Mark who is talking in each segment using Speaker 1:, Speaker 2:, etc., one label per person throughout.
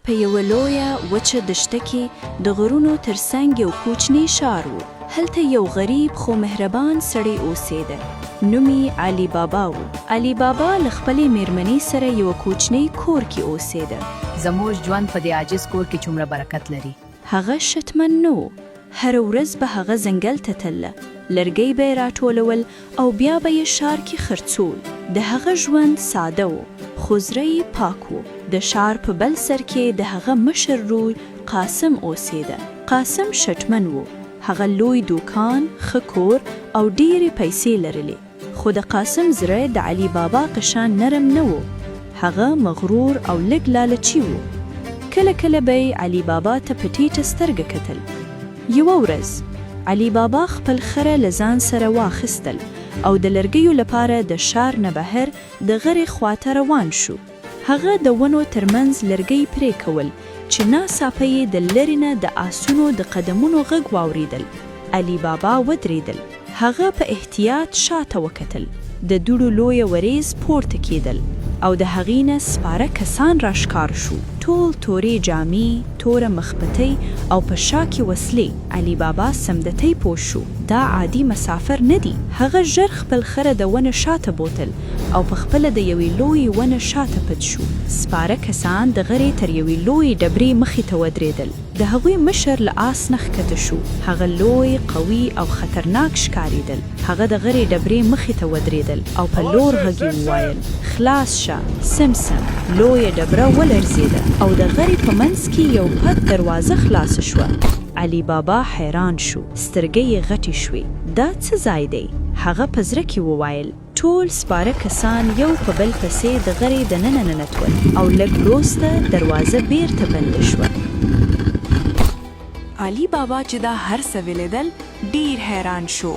Speaker 1: په یوه لویه وچه دښته کې د غرونو ترڅنګ یو کوچنی ښار و. هلته یو غریب خو مهربان سړی اوسېده. نوم یې علي بابا و. علي بابا له خپلې میرمنې سره یو کوچنی کور کې اوسېده.
Speaker 2: زموږ ژوند په دې عاجز کور کې څومره برکت لري.
Speaker 1: هغه شتمن نه و. هر ورځ به هغه ځنګل ته تلله، لرګی به یې راټولول او بیا به یې ښار کې خرڅول. د هغه ژوند ساده و، خو زړه یې پاک و. د ښار په بل سر کې د هغه مشر روی قاسم اوسېده. قاسم شتمن و. هغه لوی دوکان، ښه کور او ډېرې پیسې لرلې. خو د قاسم زړه د علي بابا په شان نرم نه و. هغه مغرور او لږ لالچي و. کله کله به یې علي بابا ته په ټیټه سترګه کتل. یوه ورځ علي بابا خپل خره له ځان سره واخیستل او د لرګیو لپاره د ښار نه بهر د غرې خواته روان شو. هغه د ونو ترمنځ لرګی پرې کول چې ناڅاپه یې د لرې نه د آسونو د قدمونو غږ واورېدل. علي بابا ودرېدل. هغه په احتیاط شاته وکتل. د دوړو لویه وریځ پورته کېدل او د هغې نه سپاره کسان راښکار شو. ټول تورې جامې، توره مخبتۍ او په شا کې وسلې. علي بابا سمدتۍ پوه شو دا عادي مسافر نه دي. هغه ژر خپل خره د ونه شاته بوتل او په خپله د یوې لویې ونه شاته پټ شو. سپاره کسان د غرې تر یوې لویې ډبرې مخې ته ودرېدل. د هغوی مشر له آس نه ښکته شو. هغه لوی، قوي او خطرناک ښکارېدل. هغه د غرې ډبرې مخې ته ودرېدل او په لوړ غږ یې وویل: خلاص شه سمسم. لویه ډبره ولړزېده او د غرې په منځ کې یو پټ دروازه خلاصه شوه. علي بابا حیران شو. سترګې یې غټې شوې. دا څه ځای دی؟ هغه په زړه کې وویل. ټول سپاره کسان یو په بل پسې د غرې دننه ننوتل او لږ وروسته دروازه بیرته بنده شوه.
Speaker 3: علي بابا چې دا هر څه ولیدل ډېر حیران شو.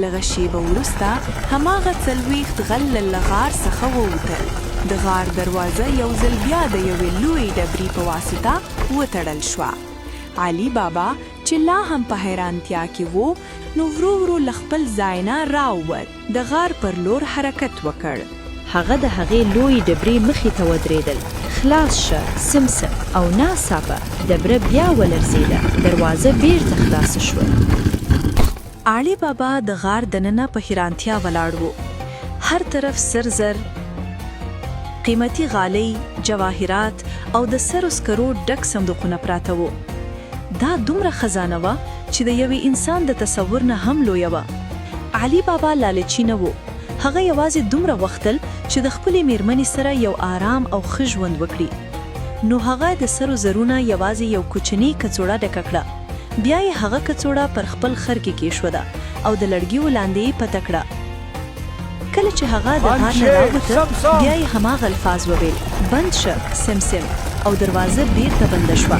Speaker 3: لږه شیبه وروسته هماغه څلوېښت غل له غار څخه ووتل. د غار دروازه یو ځل بیا د یوې لویې ډبرې په واسطه وتړل شوه. علي بابا چې لا هم په حیرانتیا کې و نو ورو ورو له خپل ځای نه راووت. د غار پر لور حرکت وکړ.
Speaker 1: هغه د هغې لویې ډبرې مخې ته ودرېدل. خلاص شه سمسم. او ناڅاپه ډبره بیا ولړزېده. دروازه بیرته خلاصه شوه.
Speaker 3: علي بابا د غار دننه په حیرانتیا ولاړ و. هر طرف سر زر، قیمتي غالۍ، جواهرات او د سرو سکرو ډک صندوقونه پراته وو. دا دومره خزانه وه چې د یوې انسان د تصور نه هم لویه وه. علي بابا لالچي نه و. هغه یوازې دومره غوښتل چې د خپلې میرمنې سره یو آرام او ښه ژوند وکړي. نو هغه د سرو زرونه یوازې یو کوچنی کڅوړه ډکه کړه. بیا یې هغه کڅوړه پر خپل خر کې کېښوده او د لرګیو لاندې یې پټه کړه. کله چې هغه د غار نه راووته بیا یې هماغه الفاظ وویل: بند شه سمسم. او دروازه بیرته بنده شوه.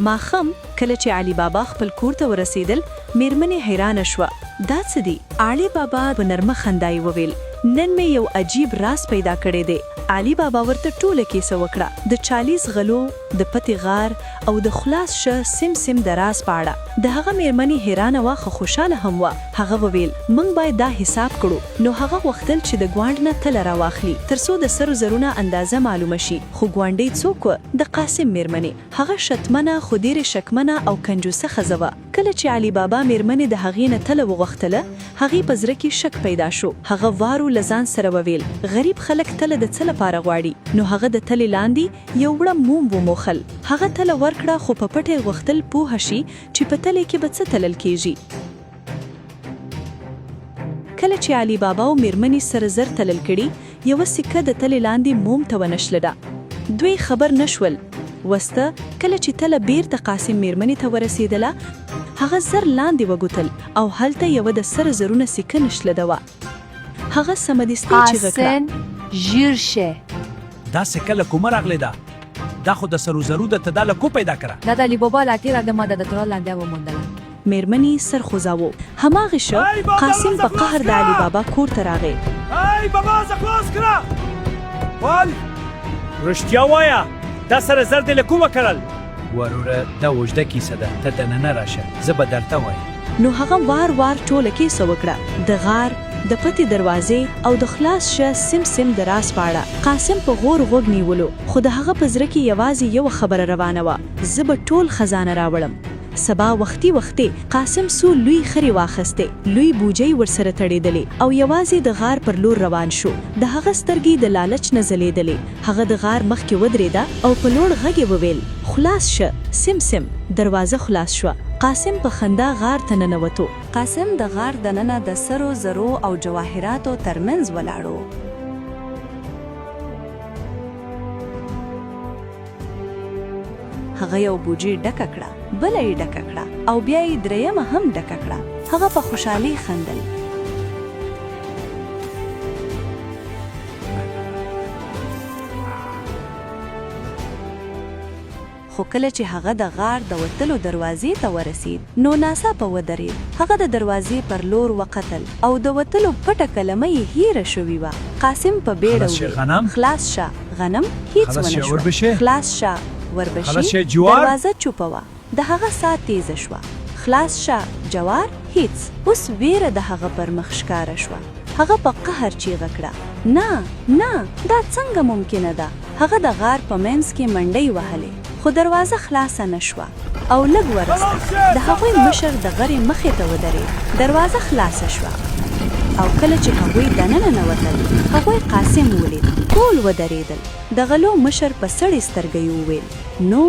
Speaker 3: ماښام کله چې علي بابا خپل کور ته ورسېدل میرمنې حیرانه شوه. دا څه دي؟ علي بابا په نرمه خندا یې وویل: نن مې یو عجیب راز پیدا کړی دی. علي بابا ورته ټوله کیسه وکړه، د 40 غلو، د پتې غار او د خلاص شه سمسم د راز په اړه. د هغه میرمنې حیرانه وه خو خوشحاله هم وه. هغه وویل: موږ باید دا حساب کړو. نو هغه غوښتل چې د ګوانډ نه تله راواخلي ترڅو د سرو زرونه اندازه معلومه شي. خو ګوانډۍ څوک وه؟ د قاسم میرمنې. هغه شتمنه خو ډېرې شکمنه او کنجوسه ښځه وه. کله چې علي بابا میرمنې د هغې نه تله وغوښتله هغې په زړه کې شک پیدا شو. هغه وارو له ځان سره وویل: غریب خلک تله د څه لپاره غواړي؟ نو هغه د تلې لاندې یو وړه موم وموښل. هغه تله ورکړه خو په پټه یې غوښتل پوهه شي چې په تلې کې به څه تلل کېږي. کله چې علي بابا او میرمنې سره زر تلل کړي یوه سکه د تلې لاندې موم ته ونښلده. دوی خبر نشول. وسته کله چې تله بیرته قاسم میرمنې ته ورسېدله هغه زر لاندې وګوتل او هلته یوه د سره زرونه سکه نښلده وه. هغه سمدستي چیغه کړه:
Speaker 2: حسن ژر شه.
Speaker 4: دا سکه له کومه راغلې ده؟ دا خو د سرو زرو ده. ته دا له کو پیدا کړه؟
Speaker 2: دا د علي بابا لا تېره د ما د تړل لاندې وموندله.
Speaker 1: میرمنې سر خوځاوه. هماغه شه قاسم په قهر د علي بابا کور ته راغی.
Speaker 4: ای بابا خلاص کړه. وال رښتیا وایه، دا سره زر دې له کومه کړل؟ وروره دا اوږده کیسه ده، ته دننه راشه، زه به درته وایم.
Speaker 1: نو هغه وار وار ټوله کیسه وکړه. د غار،
Speaker 3: د پټې دروازې او د خلاص شه سم د راز پاړه. قاسم په غور غوږ نیولو، خو د هغه په زړه کې یوازې یو خبره روانه وه: زه به ټول خزانه راوړم. سبا وختي قاسم سو لوی خري واخسته، لوی بوجۍ ورسره تړېدلې او یوازې د غار پر لور روان شو. د هغه سترګې د لالچ نه ځلېدلې. هغه د غار مخکې ودرېده او په لوړ غږ یې وویل: خلاص شه. سم دروازه خلاص شوه. قاسم په خندا غار ته ننوتو.
Speaker 1: قاسم د غار دننه د سرو زرو او جواهراتو ترمنځ ولاړو. هغه یو بوجي ډکه کړه، بله یې ډکه کړه او بیا یې درېیمه هم ډکه کړه. هغه په خوشحالۍ خندل. خو کله چې هغه د غار د وتلو دروازې ته ورسید، نو ناڅاپه ودرېد. هغه د دروازې پر لور وکتل او د وتلو پټه کلمه یې هیره شوې وه. قاسم په بیړه وویل: خلاص شه. غنم هیڅ ونه شو. خلاص شه وربشي. دروازه چوپه وه. د هغه ساه تیزه شوه. خلاص شه. جوار هیڅ. اوس ویره د هغه پر مخ ښکاره شوه. هغه په قهر چیغه کړه: نه، دا څنګه ممکنه ده؟ هغه د غار په منځ کې منډۍ وهلې، خو دروازه خلاصه نه شوه او لږ ورسته د هغوی مشر د غرې مخې ته ودرېد. دروازه خلاصه شوه او کله چې هغوی دننه ننوتل، هغوی قاسم ولید. ټول ودرېدل. د غلو مشر په سړې سترګې وویل: نو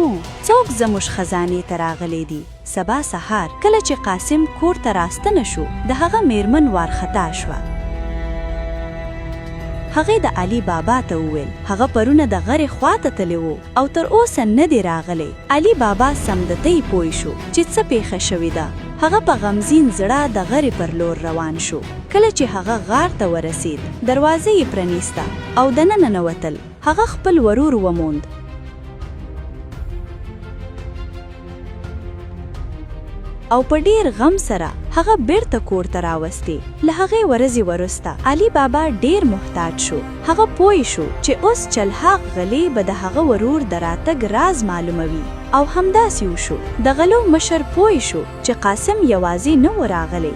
Speaker 1: څوک زموږ خزانې ته راغلی دي؟ سبا سهار کله چې قاسم کور ته راستنه شو، د هغه میرمن وارخطا شوه. هغې د علي بابا ته وویل: هغه پرونه د غرې خواته تللی و او تر اوسه نه دی راغلی. علي بابا سمدتۍ پوه شو چې څه پیښه شوې ده. هغه په غمزین زړه د غرې پر لور روان شو. کله چې هغه غار ته ورسید، دروازه یې پرانیسته او دننه ننوتل. هغه خپل ورور وموند. او په ډیر غم سره هغه بیرته کور ته راوستې. له هغې ورځې وروسته علي بابا ډیر محتاط شو. هغه پوه شو چې اوس چلحاق غلی به د هغه ورور د راتګ راز معلوموي او همداسې وشو. د غلو مشر پوه شو چې قاسم یوازې نه و راغلی.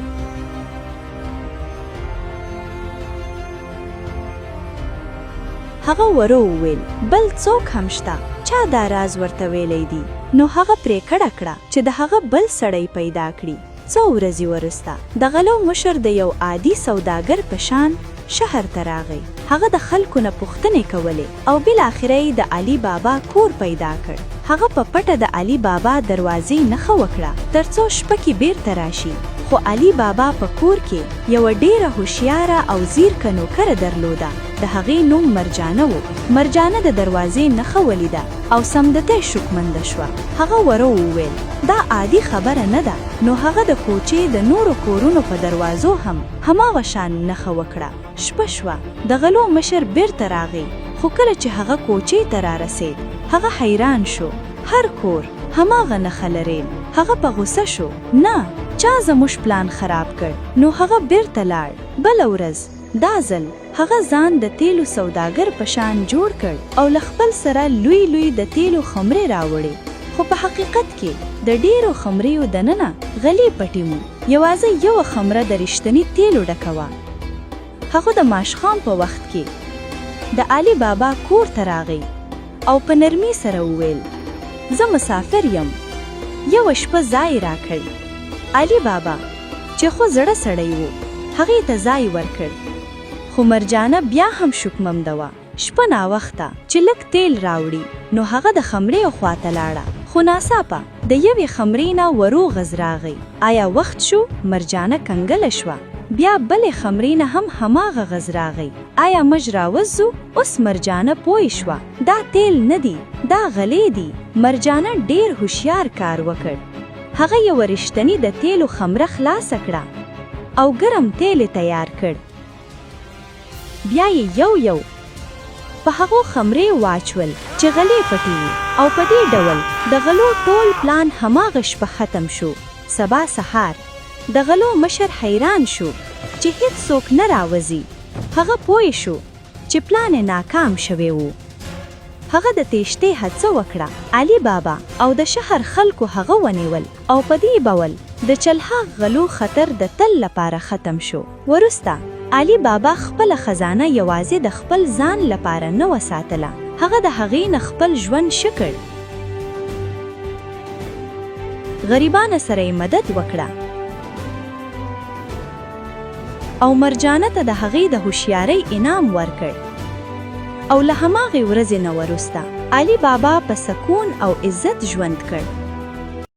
Speaker 1: هغه ورو وویل: بل څوک هم شته؟ چا دا راز ورته ویلی دی؟ نو هغه پریکړه کړه چې د هغه بل سړی پیدا کړي. څو ورځې وروسته د غلو مشر د یو عادي سوداګر په شان شهر ته راغی. هغه د خلکو نه پوښتنې کولې او بالاخره یې د علي بابا کور پیدا کړ. هغه په پټه د علي بابا دروازې نښه وکړه ترڅو شپه کې بیرته راشي. خو علي بابا په کور کې یوه ډیره هوښیاره او زیرکه نوکره درلوده. د هغې نوم مرجانه و. مرجانه د دروازې نښه ولیده او سمدتۍ شکمنده شوه. هغه ورو وویل: دا عادي خبره نه ده. نو هغه د کوچې د نورو کورونو په دروازو هم هماغه شان نښه وکړه. شپه شوه. د غلو مشر بیرته راغی، خو کله چې هغه کوچې ته رارسید، هغه حیران شو. هر کور هماغه نښه لرل. هغه په غوسه شو: نه، چا زموږ پلان خراب کړ. نو هغه بیرته لاړ. بله ورځ دا ځل هغه ځان د تیلو سوداګر په شان جوړ کړ او له خپل سره لوی د تیلو خمرې راوړې. خو په حقیقت کې د ډیرو خمریو دننه غلي پټي وو. یوازې یوه خمره د رښتیني تیلو ډکه وه. هغه د ماښام په وخت کې د علي بابا کور ته راغی او په نرمۍ سره وویل: زه مسافر یم، یوه شپه ځای راکړ. علي بابا چې خو زړه سړی و، هغې ته ځای ورکړ. خو مرجانه بیا هم شکمنده وه. شپه ناوخته چې لږ تیل راوړي، نو هغه د خمرې خواته لاړه. خو ناڅاپه د یوې خمرې نه ورو غږ راغی. آیا وخت شو؟ مرجانه کنګله شوه. بیا بلې خمرې نه هم هماغه غږ راغی. آیا موږ راوځو؟ اوس مرجانه پوه شوه دا تیل نه دی، دا غلې دي. مرجانه ډیر هوښیار کار وکړ. هغه یوه رښتینې د تیلو خمره خلاصه کړه او ګرم تیل تیار کړ. بیا یې یو په هغو خمرې واچول چې غلې پټې وي او په دې ډول د غلو ټول پلان هماغه شپه ختم شو. سبا سهار د غلو مشر حیران شو چې هیڅ څوک نه راوځي. هغه پوه شو چې پلان ناکام شوی و. هغه د تېښتې هڅه وکړه. علي بابا او د شهر خلکو هغه ونیول او په دې ډول د چلحاق غلو خطر د تل لپاره ختم شو. وروسته
Speaker 3: علي بابا خپل خزانه یوازې د خپل ځان لپاره نه وساتله. هغه د هغې نه خپل ژوند ښه کړ. غریبانو سره یې مدد وکړه او مرجانه ته د هغې د هوښیارۍ انعام ورکړ. او له هماغې ورځې نه وروسته علي بابا په سکون او عزت ژوند کړ.